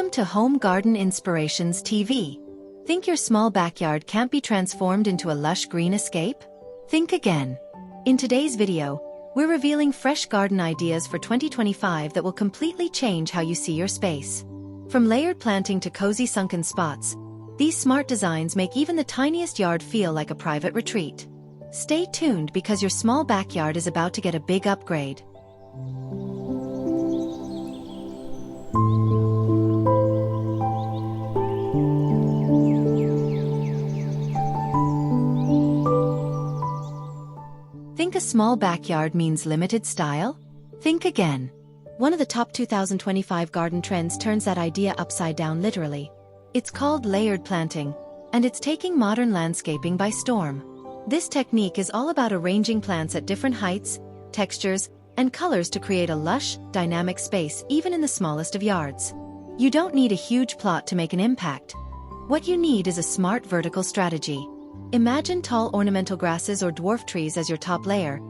Welcome to Home Garden Inspirations TV. Think your small backyard can't be transformed into a lush green escape? Think again. In today's video, we're revealing fresh garden ideas for 2025 that will completely change how you see your space. From layered planting to cozy sunken spots, these smart designs make even the tiniest yard feel like a private retreat. Stay tuned because your small backyard is about to get a big upgrade. Think a small backyard means limited style? Think again. One of the top 2025 garden trends turns that idea upside down literally. It's called layered planting, and it's taking modern landscaping by storm. This technique is all about arranging plants at different heights, textures, and colors to create a lush, dynamic space even in the smallest of yards. You don't need a huge plot to make an impact. What you need is a smart vertical strategy. Imagine tall ornamental grasses or dwarf trees as your top layer,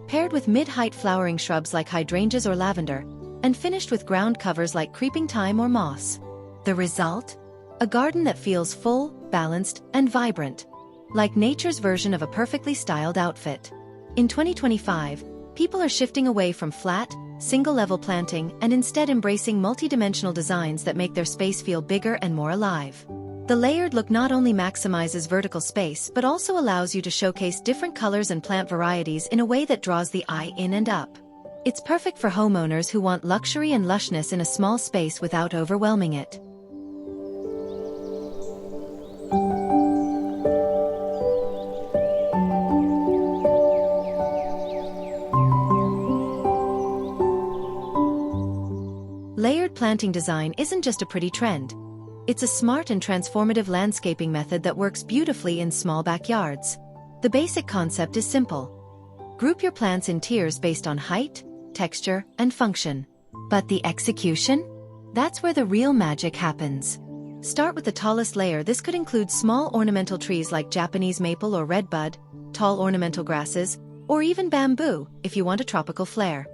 paired with mid-height flowering shrubs like hydrangeas or lavender, and finished with ground covers like creeping thyme or moss. The result? A garden that feels full, balanced, and vibrant, like nature's version of a perfectly styled outfit. In 2025, people are shifting away from flat, single-level planting and instead embracing multi-dimensional designs that make their space feel bigger and more alive. The layered look not only maximizes vertical space but also allows you to showcase different colors and plant varieties in a way that draws the eye in and up. It's perfect for homeowners who want luxury and lushness in a small space without overwhelming it. Layered planting design isn't just a pretty trend. It's a smart and transformative landscaping method that works beautifully in small backyards. The basic concept is simple. Group your plants in tiers based on height, texture, and function. But the execution? That's where the real magic happens. Start with the tallest layer. This could include small ornamental trees like Japanese maple or redbud, tall ornamental grasses, or even bamboo, if you want a tropical flair.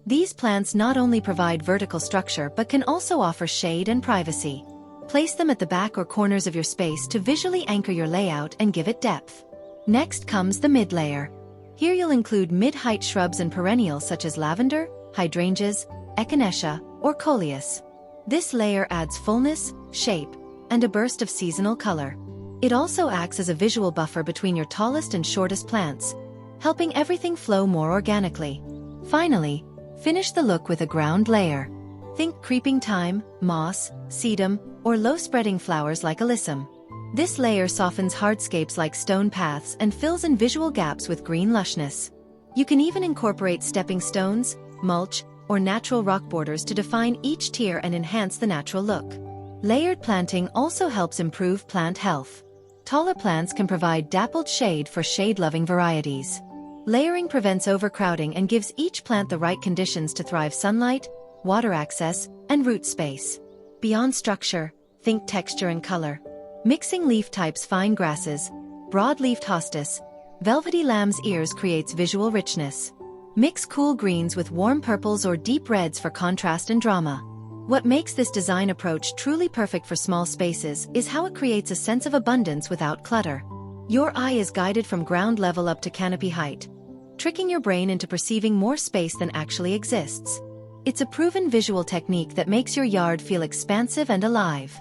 These plants not only provide vertical structure but can also offer shade and privacy. Place them at the back or corners of your space to visually anchor your layout and give it depth. Next comes the mid-layer. Here you'll include mid-height shrubs and perennials such as lavender, hydrangeas, echinacea, or coleus. This layer adds fullness, shape, and a burst of seasonal color. It also acts as a visual buffer between your tallest and shortest plants, helping everything flow more organically. Finally, finish the look with a ground layer. Think creeping thyme, moss, sedum, or low-spreading flowers like alyssum. This layer softens hardscapes like stone paths and fills in visual gaps with green lushness. You can even incorporate stepping stones, mulch, or natural rock borders to define each tier and enhance the natural look. Layered planting also helps improve plant health. Taller plants can provide dappled shade for shade-loving varieties. Layering prevents overcrowding and gives each plant the right conditions to thrive: sunlight, water access, and root space. Beyond structure, think texture and color. Mixing leaf types: fine grasses, broad-leafed hostas, velvety lamb's ears creates visual richness. Mix cool greens with warm purples or deep reds for contrast and drama. What makes this design approach truly perfect for small spaces is how it creates a sense of abundance without clutter. Your eye is guided from ground level up to canopy height, tricking your brain into perceiving more space than actually exists. It's a proven visual technique that makes your yard feel expansive and alive.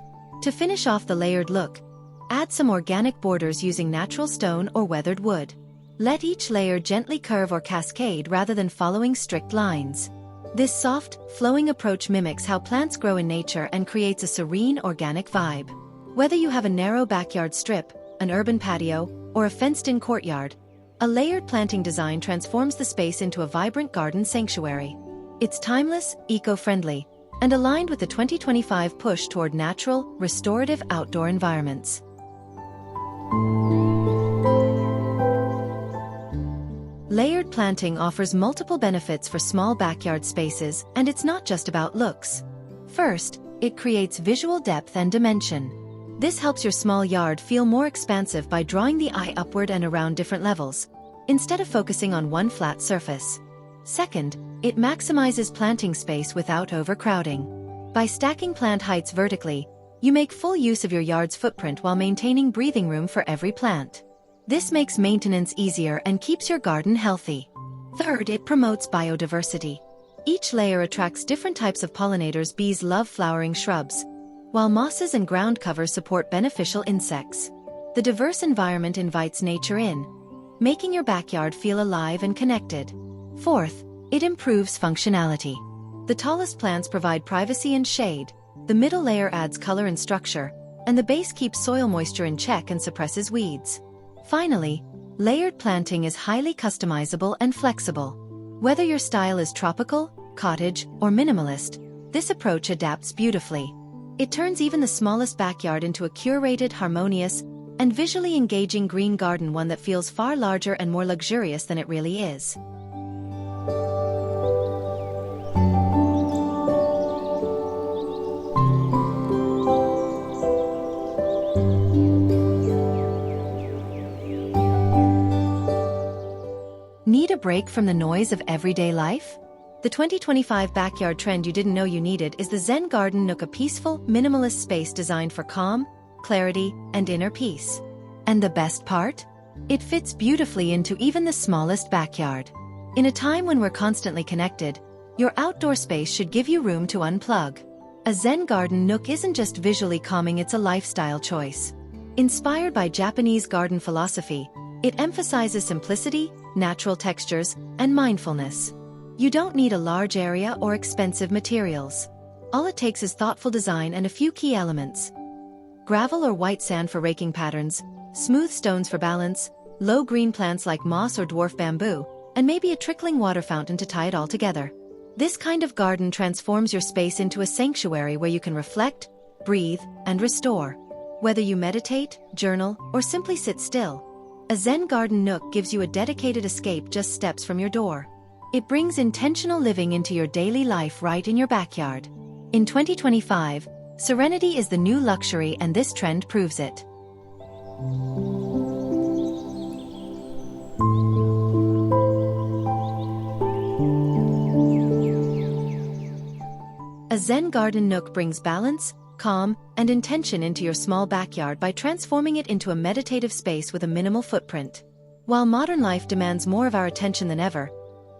To finish off the layered look, add some organic borders using natural stone or weathered wood. Let each layer gently curve or cascade rather than following strict lines. This soft, flowing approach mimics how plants grow in nature and creates a serene, organic vibe. Whether you have a narrow backyard strip, an urban patio, or a fenced-in courtyard, a layered planting design transforms the space into a vibrant garden sanctuary. It's timeless, eco-friendly, and aligned with the 2025 push toward natural, restorative outdoor environments. Layered planting offers multiple benefits for small backyard spaces, and it's not just about looks. First, it creates visual depth and dimension. This helps your small yard feel more expansive by drawing the eye upward and around different levels, instead of focusing on one flat surface. Second, it maximizes planting space without overcrowding. By stacking plant heights vertically, you make full use of your yard's footprint while maintaining breathing room for every plant. This makes maintenance easier and keeps your garden healthy. Third, it promotes biodiversity. Each layer attracts different types of pollinators. Bees love flowering shrubs, while mosses and ground cover support beneficial insects. The diverse environment invites nature in, making your backyard feel alive and connected. Fourth, it improves functionality. The tallest plants provide privacy and shade, the middle layer adds color and structure, and the base keeps soil moisture in check and suppresses weeds. Finally, layered planting is highly customizable and flexible. Whether your style is tropical, cottage, or minimalist, this approach adapts beautifully. It turns even the smallest backyard into a curated, harmonious, and visually engaging green garden, one that feels far larger and more luxurious than it really is. Need a break from the noise of everyday life? The 2025 backyard trend you didn't know you needed is the Zen Garden Nook, a peaceful, minimalist space designed for calm, clarity, and inner peace. And the best part? It fits beautifully into even the smallest backyard. In a time when we're constantly connected, your outdoor space should give you room to unplug. A Zen Garden Nook isn't just visually calming, it's a lifestyle choice. Inspired by Japanese garden philosophy, it emphasizes simplicity, natural textures, and mindfulness. You don't need a large area or expensive materials. All it takes is thoughtful design and a few key elements: gravel or white sand for raking patterns, smooth stones for balance, low green plants like moss or dwarf bamboo, and maybe a trickling water fountain to tie it all together. This kind of garden transforms your space into a sanctuary where you can reflect, breathe, and restore. Whether you meditate, journal, or simply sit still, a Zen Garden Nook gives you a dedicated escape just steps from your door. It brings intentional living into your daily life right in your backyard. In 2025, serenity is the new luxury, and this trend proves it. A Zen Garden Nook brings balance, calm, and intention into your small backyard by transforming it into a meditative space with a minimal footprint. While modern life demands more of our attention than ever,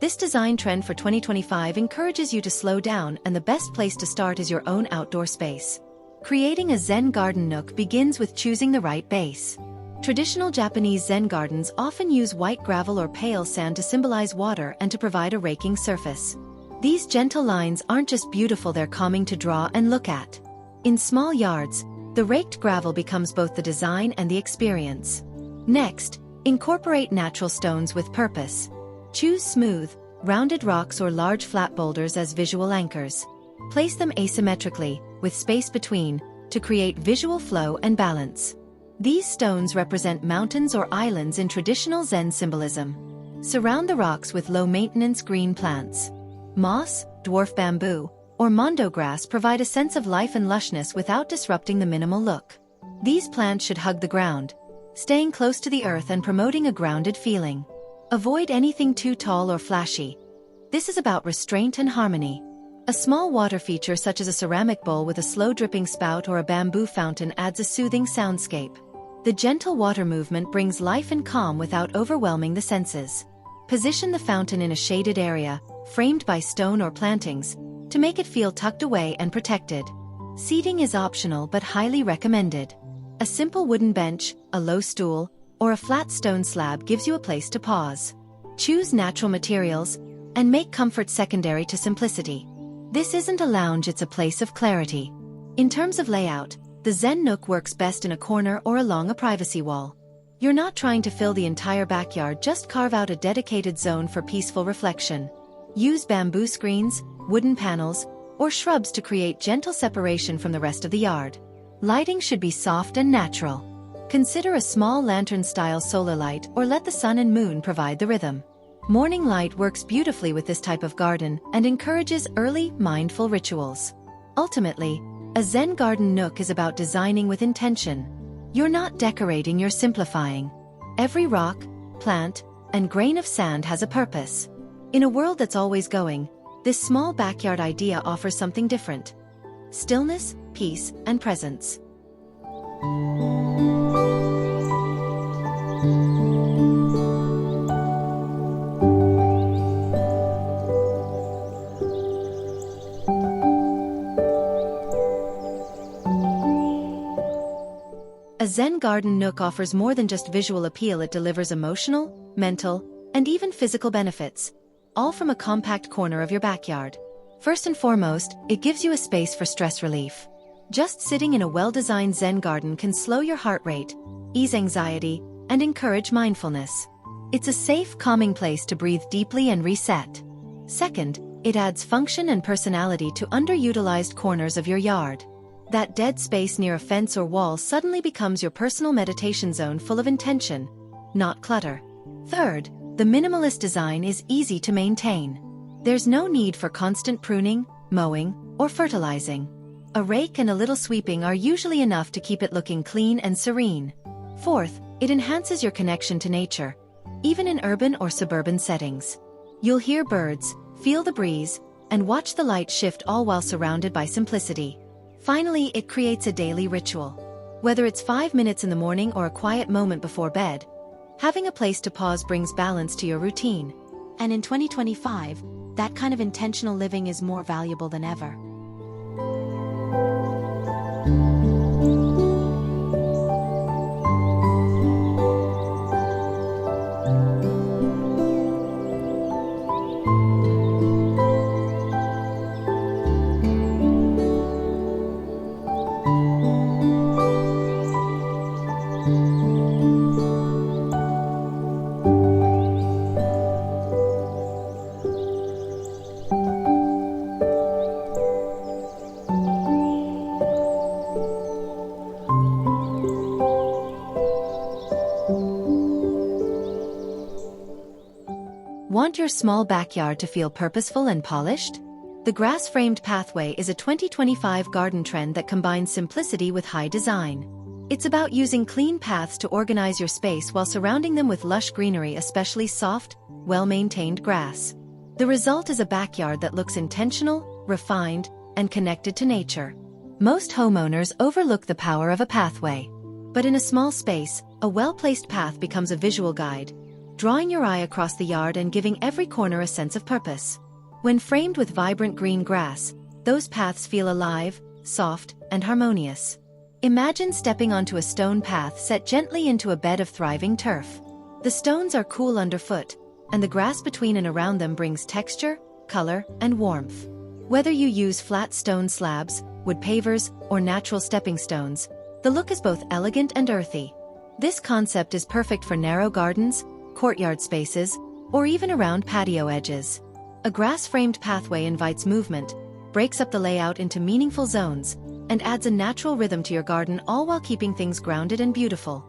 this design trend for 2025 encourages you to slow down, and the best place to start is your own outdoor space. Creating a Zen Garden Nook begins with choosing the right base. Traditional Japanese Zen gardens often use white gravel or pale sand to symbolize water and to provide a raking surface. These gentle lines aren't just beautiful, they're calming to draw and look at. In small yards, the raked gravel becomes both the design and the experience. Next, incorporate natural stones with purpose. Choose smooth, rounded rocks or large flat boulders as visual anchors. Place them asymmetrically, with space between, to create visual flow and balance. These stones represent mountains or islands in traditional Zen symbolism. Surround the rocks with low-maintenance green plants. Moss, dwarf bamboo, or mondo grass provide a sense of life and lushness without disrupting the minimal look. These plants should hug the ground, staying close to the earth and promoting a grounded feeling. Avoid anything too tall or flashy. This is about restraint and harmony. A small water feature such as a ceramic bowl with a slow dripping spout or a bamboo fountain adds a soothing soundscape. The gentle water movement brings life and calm without overwhelming the senses. Position the fountain in a shaded area, framed by stone or plantings, to make it feel tucked away and protected. Seating is optional but highly recommended. A simple wooden bench, a low stool, or a flat stone slab gives you a place to pause. Choose natural materials, and make comfort secondary to simplicity. This isn't a lounge, it's a place of clarity. In terms of layout, the Zen Nook works best in a corner or along a privacy wall. You're not trying to fill the entire backyard, just carve out a dedicated zone for peaceful reflection. Use bamboo screens, wooden panels, or shrubs to create gentle separation from the rest of the yard. Lighting should be soft and natural. Consider a small lantern-style solar light or let the sun and moon provide the rhythm. Morning light works beautifully with this type of garden and encourages early, mindful rituals. Ultimately, a Zen Garden Nook is about designing with intention. You're not decorating, you're simplifying. Every rock, plant, and grain of sand has a purpose. In a world that's always going, this small backyard idea offers something different. stillness, peace, and presence. A Zen garden nook offers more than just visual appeal. It delivers emotional, mental, and even physical benefits, all from a compact corner of your backyard. First and foremost, it gives you a space for stress relief. Just sitting in a well-designed Zen garden can slow your heart rate, ease anxiety, and encourage mindfulness. It's a safe, calming place to breathe deeply and reset. Second, it adds function and personality to underutilized corners of your yard. That dead space near a fence or wall suddenly becomes your personal meditation zone full of intention, not clutter. Third, the minimalist design is easy to maintain. There's no need for constant pruning, mowing, or fertilizing. A rake and a little sweeping are usually enough to keep it looking clean and serene. Fourth, it enhances your connection to nature, even in urban or suburban settings. You'll hear birds, feel the breeze, and watch the light shift, all while surrounded by simplicity. Finally, it creates a daily ritual. Whether it's 5 minutes in the morning or a quiet moment before bed, having a place to pause brings balance to your routine. And in 2025, that kind of intentional living is more valuable than ever. Want your small backyard to feel purposeful and polished? The grass-framed pathway is a 2025 garden trend that combines simplicity with high design. It's about using clean paths to organize your space while surrounding them with lush greenery, especially soft, well-maintained grass. The result is a backyard that looks intentional, refined, and connected to nature. Most homeowners overlook the power of a pathway. But in a small space, a well-placed path becomes a visual guide, drawing your eye across the yard and giving every corner a sense of purpose. When framed with vibrant green grass, those paths feel alive, soft, and harmonious. Imagine stepping onto a stone path set gently into a bed of thriving turf. The stones are cool underfoot, and the grass between and around them brings texture, color, and warmth. Whether you use flat stone slabs, wood pavers, or natural stepping stones, the look is both elegant and earthy. This concept is perfect for narrow gardens, courtyard spaces, or even around patio edges. A grass-framed pathway invites movement, breaks up the layout into meaningful zones, and adds a natural rhythm to your garden, all while keeping things grounded and beautiful.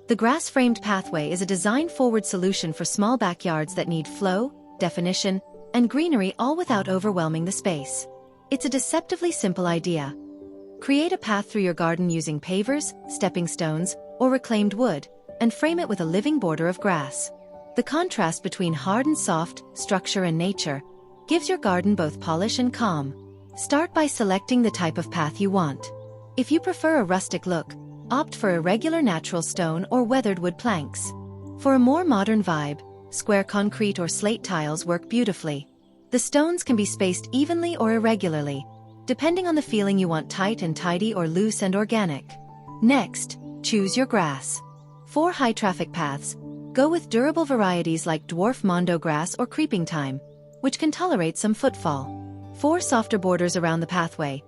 The grass-framed pathway is a design-forward solution for small backyards that need flow, definition, and greenery, all without overwhelming the space. It's a deceptively simple idea. Create a path through your garden using pavers, stepping stones, or reclaimed wood, and frame it with a living border of grass. The contrast between hard and soft, structure and nature, gives your garden both polish and calm. Start by selecting the type of path you want. If you prefer a rustic look, opt for irregular natural stone or weathered wood planks. For a more modern vibe, square concrete or slate tiles work beautifully. The stones can be spaced evenly or irregularly, depending on the feeling you want: tight and tidy or loose and organic. Next, choose your grass. For high-traffic paths, go with durable varieties like dwarf mondo grass or creeping thyme, which can tolerate some footfall. For softer borders around the pathway,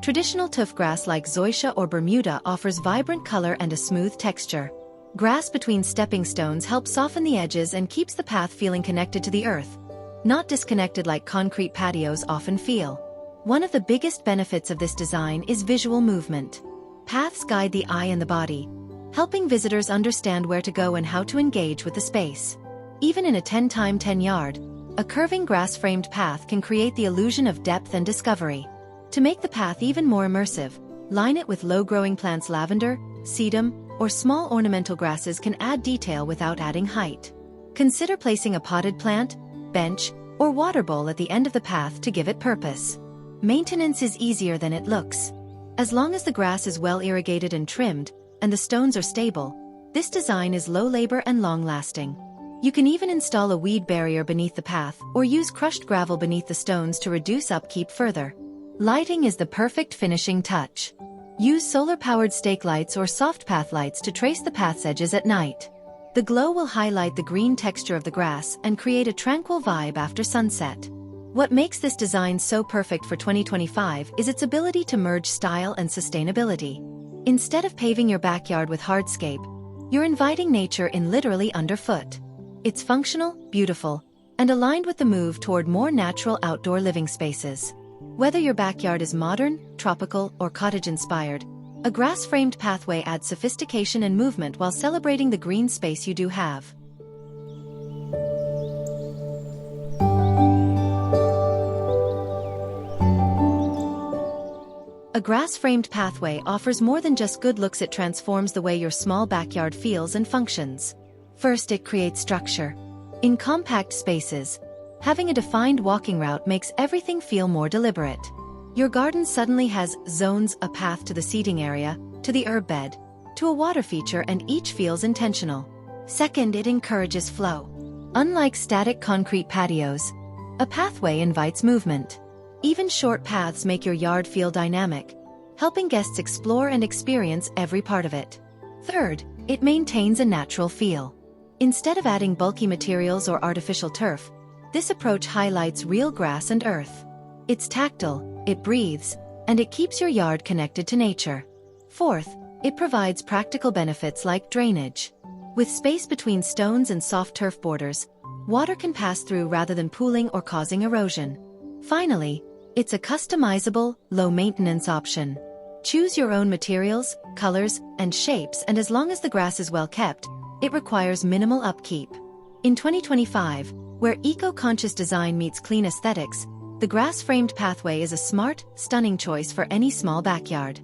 traditional tuff grass like zoysia or Bermuda offers vibrant color and a smooth texture. Grass between stepping stones helps soften the edges and keeps the path feeling connected to the earth, not disconnected like concrete patios often feel. One of the biggest benefits of this design is visual movement. Paths guide the eye and the body, helping visitors understand where to go and how to engage with the space. Even in a 10x10 yard, A curving grass-framed path can create the illusion of depth and discovery. To make the path even more immersive, line it with low-growing plants. Lavender, sedum, or small ornamental grasses can add detail without adding height. Consider placing a potted plant, bench, or water bowl at the end of the path to give it purpose. Maintenance is easier than it looks. As long as the grass is well irrigated and trimmed, and the stones are stable, this design is low labor and long-lasting. You can even install a weed barrier beneath the path or use crushed gravel beneath the stones to reduce upkeep further. Lighting is the perfect finishing touch. Use solar-powered stake lights or soft path lights to trace the path's edges at night. The glow will highlight the green texture of the grass and create a tranquil vibe after sunset. What makes this design so perfect for 2025 is its ability to merge style and sustainability. Instead of paving your backyard with hardscape, you're inviting nature in literally underfoot. It's functional, beautiful, and aligned with the move toward more natural outdoor living spaces. Whether your backyard is modern, tropical, or cottage-inspired, a grass-framed pathway adds sophistication and movement while celebrating the green space you do have. A grass-framed pathway offers more than just good looks. It transforms the way your small backyard feels and functions. First, it creates structure. In compact spaces, having a defined walking route makes everything feel more deliberate. Your garden suddenly has zones, a path to the seating area, to the herb bed, to a water feature, and each feels intentional. Second, it encourages flow. Unlike static concrete patios, a pathway invites movement. Even short paths make your yard feel dynamic, helping guests explore and experience every part of it. Third, it maintains a natural feel. Instead of adding bulky materials or artificial turf, this approach highlights real grass and earth. It's tactile, it breathes, and it keeps your yard connected to nature. Fourth, it provides practical benefits like drainage. With space between stones and soft turf borders, water can pass through rather than pooling or causing erosion. Finally, it's a customizable, low-maintenance option. Choose your own materials, colors, and shapes, and as long as the grass is well kept, it requires minimal upkeep. In 2025, where eco-conscious design meets clean aesthetics, the grass-framed pathway is a smart, stunning choice for any small backyard.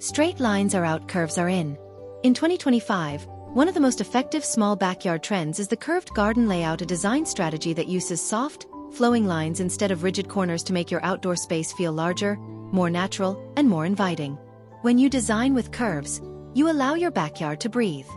Straight lines are out, curves are in. In 2025, one of the most effective small backyard trends is the curved garden layout, a design strategy that uses soft, flowing lines instead of rigid corners to make your outdoor space feel larger, more natural, and more inviting. When you design with curves, you allow your backyard to breathe.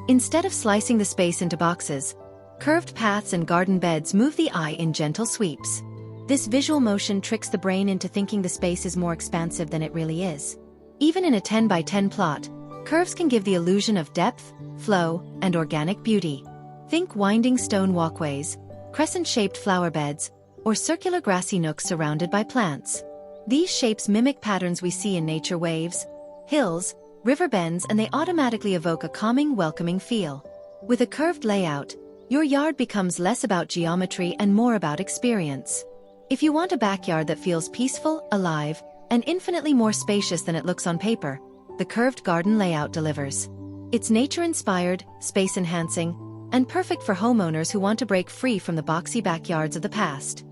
Instead of slicing the space into boxes, curved paths and garden beds move the eye in gentle sweeps. This visual motion tricks the brain into thinking the space is more expansive than it really is. Even in a 10 by 10 plot, curves can give the illusion of depth, flow, and organic beauty. Think winding stone walkways, crescent-shaped flower beds, or circular grassy nooks surrounded by plants. These shapes mimic patterns we see in nature: waves, hills, river bends, and they automatically evoke a calming, welcoming feel. With a curved layout, your yard becomes less about geometry and more about experience. If you want a backyard that feels peaceful, alive, and infinitely more spacious than it looks on paper, the curved garden layout delivers. It's nature-inspired, space-enhancing, and perfect for homeowners who want to break free from the boxy backyards of the past.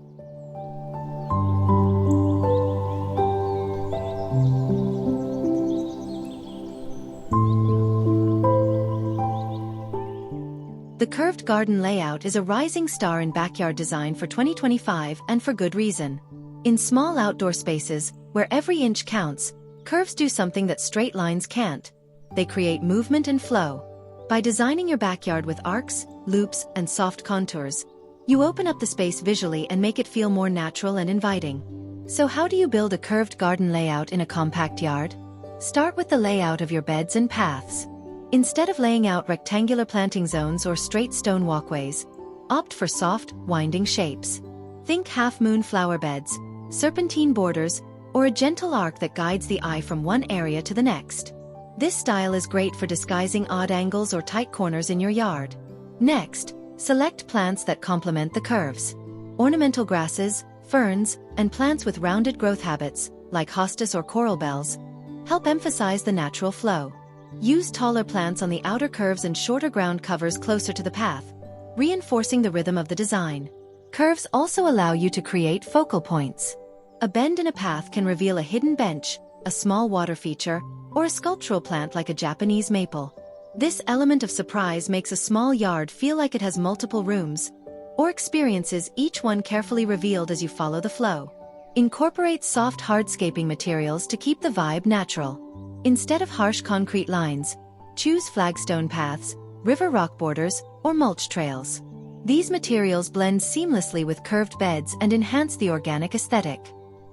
The curved garden layout is a rising star in backyard design for 2025, and for good reason. In small outdoor spaces, where every inch counts, curves do something that straight lines can't. They create movement and flow. By designing your backyard with arcs, loops, and soft contours, you open up the space visually and make it feel more natural and inviting. So how do you build a curved garden layout in a compact yard? Start with the layout of your beds and paths. Instead of laying out rectangular planting zones or straight stone walkways, opt for soft, winding shapes. Think half-moon flower beds, serpentine borders, or a gentle arc that guides the eye from one area to the next. This style is great for disguising odd angles or tight corners in your yard. Next, select plants that complement the curves. Ornamental grasses, ferns, and plants with rounded growth habits, like hostas or coral bells, help emphasize the natural flow. Use taller plants on the outer curves and shorter ground covers closer to the path, reinforcing the rhythm of the design. Curves also allow you to create focal points. A bend in a path can reveal a hidden bench, a small water feature, or a sculptural plant like a Japanese maple. This element of surprise makes a small yard feel like it has multiple rooms, or experiences each one carefully revealed as you follow the flow. Incorporate soft hardscaping materials to keep the vibe natural. Instead of harsh concrete lines, choose flagstone paths, river rock borders, or mulch trails. These materials blend seamlessly with curved beds and enhance the organic aesthetic.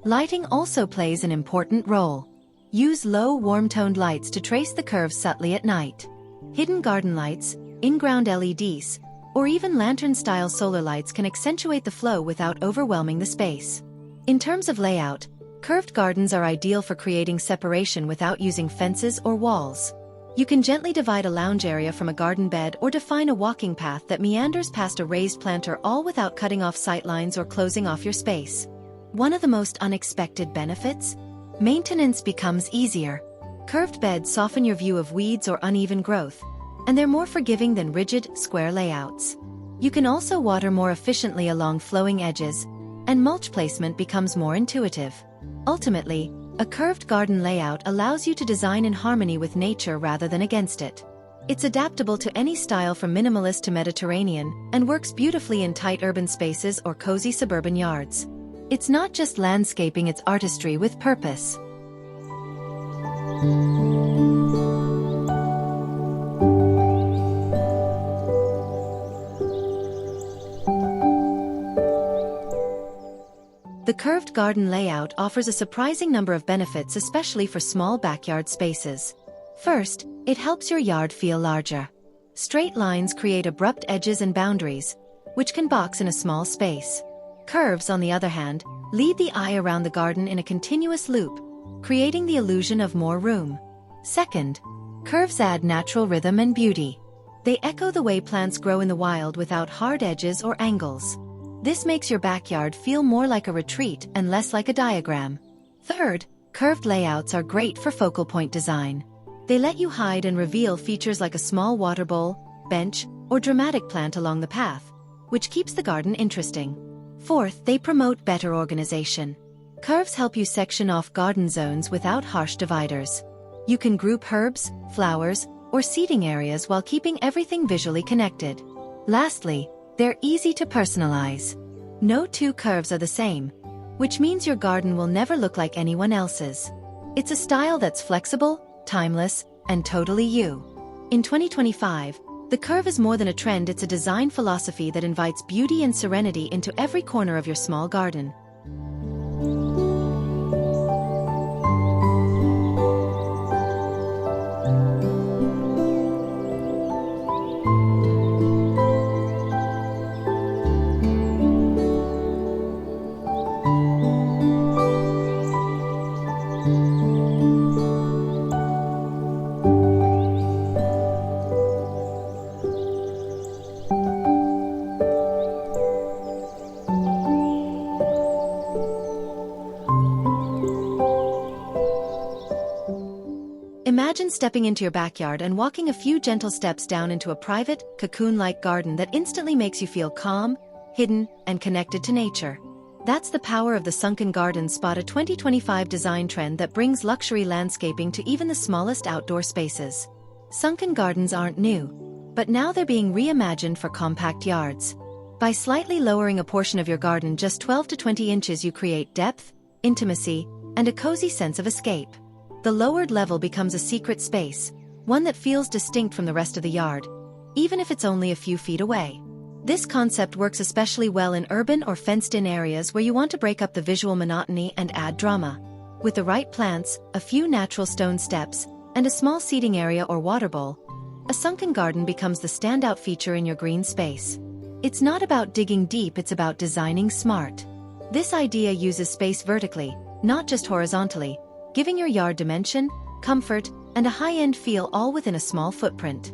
Lighting also plays an important role. Use low, warm-toned lights to trace the curves subtly at night. Hidden garden lights, in-ground LEDs, or even lantern-style solar lights can accentuate the flow without overwhelming the space. In terms of layout, curved gardens are ideal for creating separation without using fences or walls. You can gently divide a lounge area from a garden bed or define a walking path that meanders past a raised planter, all without cutting off sightlines or closing off your space. One of the most unexpected benefits? Maintenance becomes easier. Curved beds soften your view of weeds or uneven growth, and they're more forgiving than rigid, square layouts. You can also water more efficiently along flowing edges, and mulch placement becomes more intuitive. Ultimately, a curved garden layout allows you to design in harmony with nature rather than against it. It's adaptable to any style from minimalist to Mediterranean, and works beautifully in tight urban spaces or cozy suburban yards. It's not just landscaping, it's artistry with purpose. The curved garden layout offers a surprising number of benefits, especially for small backyard spaces. First, it helps your yard feel larger. Straight lines create abrupt edges and boundaries, which can box in a small space. Curves, on the other hand, lead the eye around the garden in a continuous loop, creating the illusion of more room. Second, curves add natural rhythm and beauty. They echo the way plants grow in the wild without hard edges or angles. This makes your backyard feel more like a retreat and less like a diagram. Third, curved layouts are great for focal point design. They let you hide and reveal features like a small water bowl, bench, or dramatic plant along the path, which keeps the garden interesting. Fourth, they promote better organization. Curves help you section off garden zones without harsh dividers. You can group herbs, flowers, or seating areas while keeping everything visually connected. Lastly, they're easy to personalize. No two curves are the same, which means your garden will never look like anyone else's. It's a style that's flexible, timeless, and totally you. In 2025, the curve is more than a trend, it's a design philosophy that invites beauty and serenity into every corner of your small garden. Imagine stepping into your backyard and walking a few gentle steps down into a private, cocoon-like garden that instantly makes you feel calm, hidden, and connected to nature. That's the power of the Sunken Garden Spot, a 2025 design trend that brings luxury landscaping to even the smallest outdoor spaces. Sunken gardens aren't new, but now they're being reimagined for compact yards. By slightly lowering a portion of your garden just 12 to 20 inches, you create depth, intimacy, and a cozy sense of escape. The lowered level becomes a secret space, one that feels distinct from the rest of the yard, even if it's only a few feet away. This concept works especially well in urban or fenced-in areas where you want to break up the visual monotony and add drama. With the right plants, a few natural stone steps, and a small seating area or water bowl, a sunken garden becomes the standout feature in your green space. It's not about digging deep, it's about designing smart. This idea uses space vertically, not just horizontally, giving your yard dimension, comfort, and a high-end feel all within a small footprint.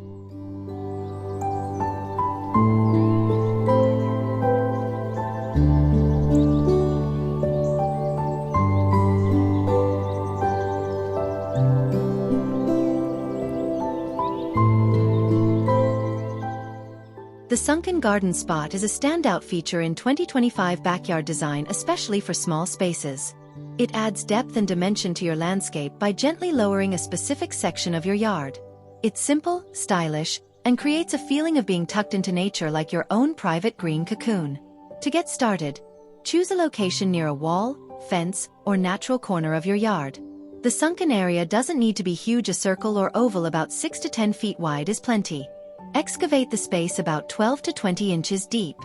The sunken garden spot is a standout feature in 2025 backyard design, especially for small spaces. It adds depth and dimension to your landscape by gently lowering a specific section of your yard. It's simple, stylish, and creates a feeling of being tucked into nature like your own private green cocoon. To get started, choose a location near a wall, fence, or natural corner of your yard. The sunken area doesn't need to be huge. A circle or oval about 6 to 10 feet wide is plenty. Excavate the space about 12 to 20 inches deep.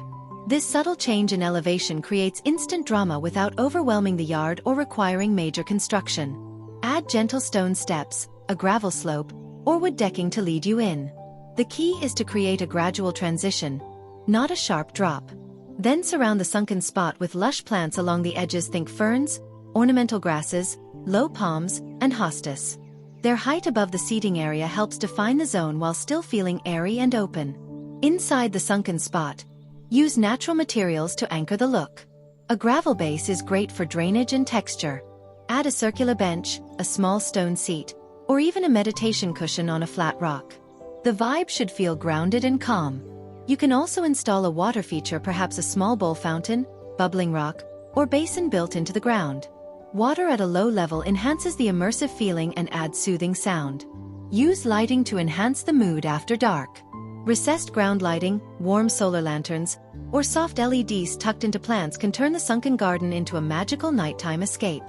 This subtle change in elevation creates instant drama without overwhelming the yard or requiring major construction. Add gentle stone steps, a gravel slope, or wood decking to lead you in. The key is to create a gradual transition, not a sharp drop. Then surround the sunken spot with lush plants along the edges. Think ferns, ornamental grasses, low palms, and hostas. Their height above the seating area helps define the zone while still feeling airy and open. Inside the sunken spot, use natural materials to anchor the look. A gravel base is great for drainage and texture. Add a circular bench, a small stone seat, or even a meditation cushion on a flat rock. The vibe should feel grounded and calm. You can also install a water feature, perhaps a small bowl fountain, bubbling rock, or basin built into the ground. Water at a low level enhances the immersive feeling and adds soothing sound. Use lighting to enhance the mood after dark. Recessed ground lighting, warm solar lanterns, or soft LEDs tucked into plants can turn the sunken garden into a magical nighttime escape.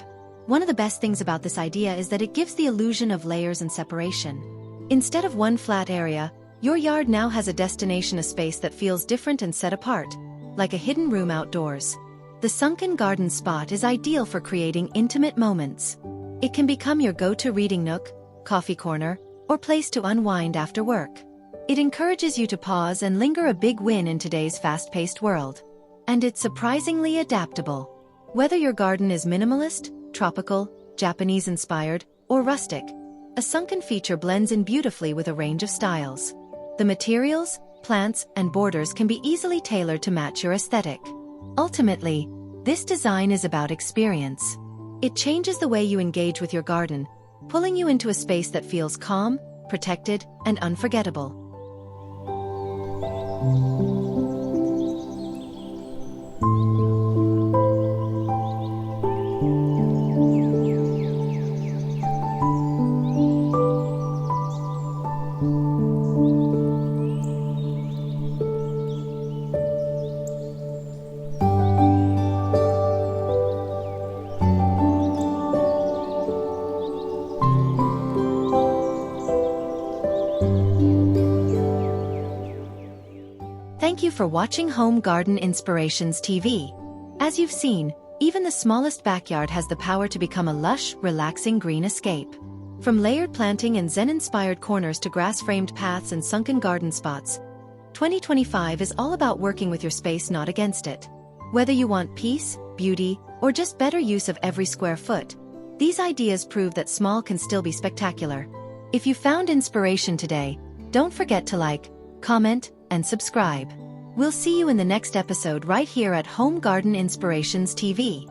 One of the best things about this idea is that it gives the illusion of layers and separation. Instead of one flat area, your yard now has a destination, a space that feels different and set apart, like a hidden room outdoors. The sunken garden spot is ideal for creating intimate moments. It can become your go-to reading nook, coffee corner, or place to unwind after work. It encourages you to pause and linger, a big win in today's fast-paced world. And it's surprisingly adaptable. Whether your garden is minimalist, tropical, Japanese-inspired, or rustic, a sunken feature blends in beautifully with a range of styles. The materials, plants, and borders can be easily tailored to match your aesthetic. Ultimately, this design is about experience. It changes the way you engage with your garden, pulling you into a space that feels calm, protected, and unforgettable. Thank you for watching Home Garden Inspirations TV. As you've seen, even the smallest backyard has the power to become a lush, relaxing green escape. From layered planting and Zen-inspired corners to grass-framed paths and sunken garden spots, 2025 is all about working with your space, not against it. Whether you want peace, beauty, or just better use of every square foot, these ideas prove that small can still be spectacular. If you found inspiration today, don't forget to like, comment, and subscribe. We'll see you in the next episode right here at Home Garden Inspirations TV.